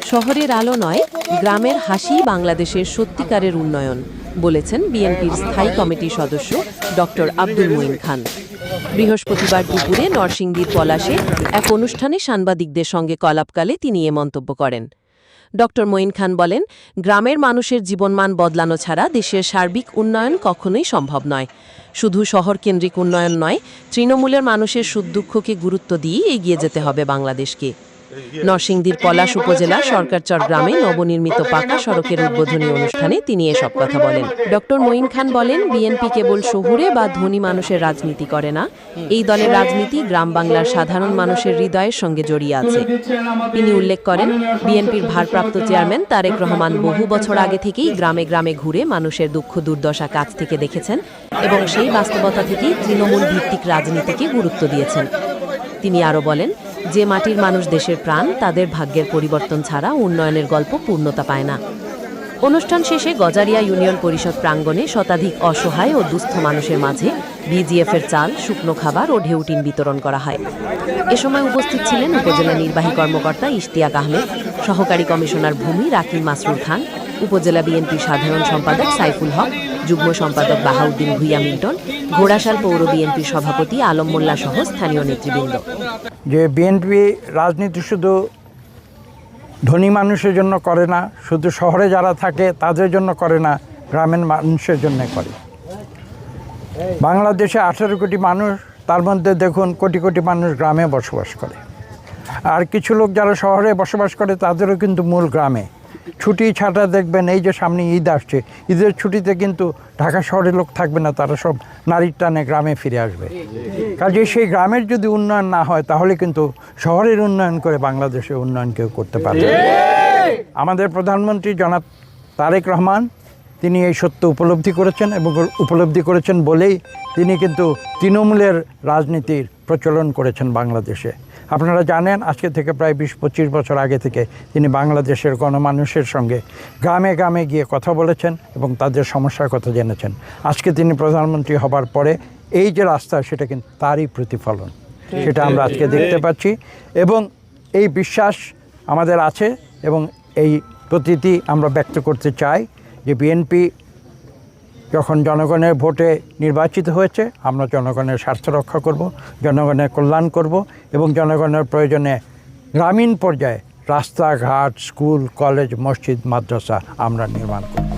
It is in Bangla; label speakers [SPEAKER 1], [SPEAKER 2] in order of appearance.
[SPEAKER 1] শহরের আলো নয়, গ্রামের হাসি বাংলাদেশের সত্যিকারের উন্নয়ন বলেছেন বিএনপির স্থায়ী কমিটির সদস্য ডক্টর আব্দুল মঈন খান। বৃহস্পতিবার দুপুরে নরসিংদীর পলাশে এক অনুষ্ঠানে সাংবাদিকদের সঙ্গে কলাপকালে তিনি এ মন্তব্য করেন। ডক্টর মঈন খান বলেন, গ্রামের মানুষের জীবনমান বদলানো ছাড়া দেশের সার্বিক উন্নয়ন কখনোই সম্ভব নয়। শুধু শহরকেন্দ্রিক উন্নয়ন নয়, তৃণমূলের মানুষের সুখ দুঃখকে গুরুত্ব দিয়ে এগিয়ে যেতে হবে বাংলাদেশকে। নরসিংদীর পলাশ উপজেলা সরকারচর গ্রামে নবনির্মিত পাকা সড়কের উদ্বোধনী অনুষ্ঠানে তিনি এসব কথা বলেন। ডক্টর মঈন খান বলেন, বিএনপি কেবল শহুরে বা ধনী মানুষের রাজনীতি করে না, এই দলের রাজনীতি গ্রাম বাংলার সাধারণ মানুষের হৃদয়ের সঙ্গে জড়িয়ে আছে। তিনি উল্লেখ করেন, বিএনপির ভারপ্রাপ্ত চেয়ারম্যান তারেক রহমান বহু বছর আগে থেকেই গ্রামে গ্রামে ঘুরে মানুষের দুঃখ দুর্দশা কাছ থেকে দেখেছেন এবং সেই বাস্তবতা থেকেই তৃণমূল ভিত্তিক রাজনীতিকে গুরুত্ব দিয়েছেন। তিনি আরও বলেন, যে মাটির মানুষ দেশের প্রাণ, তাদের ভাগ্যের পরিবর্তন ছাড়া উন্নয়নের গল্প পূর্ণতা পায় না। অনুষ্ঠান শেষে গজারিয়া ইউনিয়ন পরিষদ প্রাঙ্গণে শতাধিক অসহায় ও দুস্থ মানুষের মাঝে বিজিএফের চাল, শুকনো খাবার ও ঢেউটিন বিতরণ করা হয়। এ সময় উপস্থিত ছিলেন উপজেলা নির্বাহী কর্মকর্তা ইশতিয়াক আহমেদ, সহকারী কমিশনার ভূমি রাকিম মাসরুর খান, উপজেলা বিএনপি সাধারণ সম্পাদক সাইফুল হক, যুগ্ম সম্পাদক বাহাউদ্দিন ভুইয়া মিল্টন, ঘোড়াশাল পৌর বিএনপির সভাপতি আলম মোল্লা সহ স্থানীয় নেতৃবৃন্দ।
[SPEAKER 2] যে বিএনপি রাজনীতি শুধু ধনী মানুষের জন্য করে না, শুধু শহরে যারা থাকে তাদের জন্য করে না, গ্রামের মানুষের জন্য করে। বাংলাদেশে 18 কোটি মানুষ, তার মধ্যে দেখুন কোটি কোটি মানুষ গ্রামে বসবাস করে, আর কিছু লোক যারা শহরে বসবাস করে তাদেরও কিন্তু মূল গ্রামে। ছুটি ছাটা দেখবেন, এই যে সামনে ঈদ আসছে, ঈদের ছুটিতে কিন্তু ঢাকা শহরে লোক থাকবে না, তারা সব নারীর টানে গ্রামে ফিরে আসবে। কাজে সেই গ্রামের যদি উন্নয়ন না হয় তাহলে কিন্তু শহরের উন্নয়ন করে বাংলাদেশের উন্নয়ন কেউ করতে পারবে। আমাদের প্রধানমন্ত্রী জনাব তারেক রহমান তিনি এই সত্য উপলব্ধি করেছেন এবং উপলব্ধি করেছেন বলেই তিনি কিন্তু তৃণমূলের রাজনীতির প্রচলন করেছেন বাংলাদেশে। আপনারা জানেন, আজকে থেকে প্রায় 20-25 বছর আগে থেকে তিনি বাংলাদেশের গণমানুষের সঙ্গে গ্রামে গ্রামে গিয়ে কথা বলেছেন এবং তাদের সমস্যার কথা জেনেছেন। আজকে তিনি প্রধানমন্ত্রী হবার পরে এই যে রাস্তা, সেটা কিন্তু তারই প্রতিফলন, সেটা আমরা আজকে দেখতে পাচ্ছি এবং এই বিশ্বাস আমাদের আছে এবং এই প্রতীতি আমরা ব্যক্ত করতে চাই যে বিএনপি যখন জনগণের ভোটে নির্বাচিত হয়েছে, আমরা জনগণের স্বার্থ রক্ষা করব, জনগণের কল্যাণ করব এবং জনগণের প্রয়োজনে গ্রামীণ পর্যায়ে রাস্তাঘাট, স্কুল, কলেজ, মসজিদ, মাদ্রাসা আমরা নির্মাণ করব।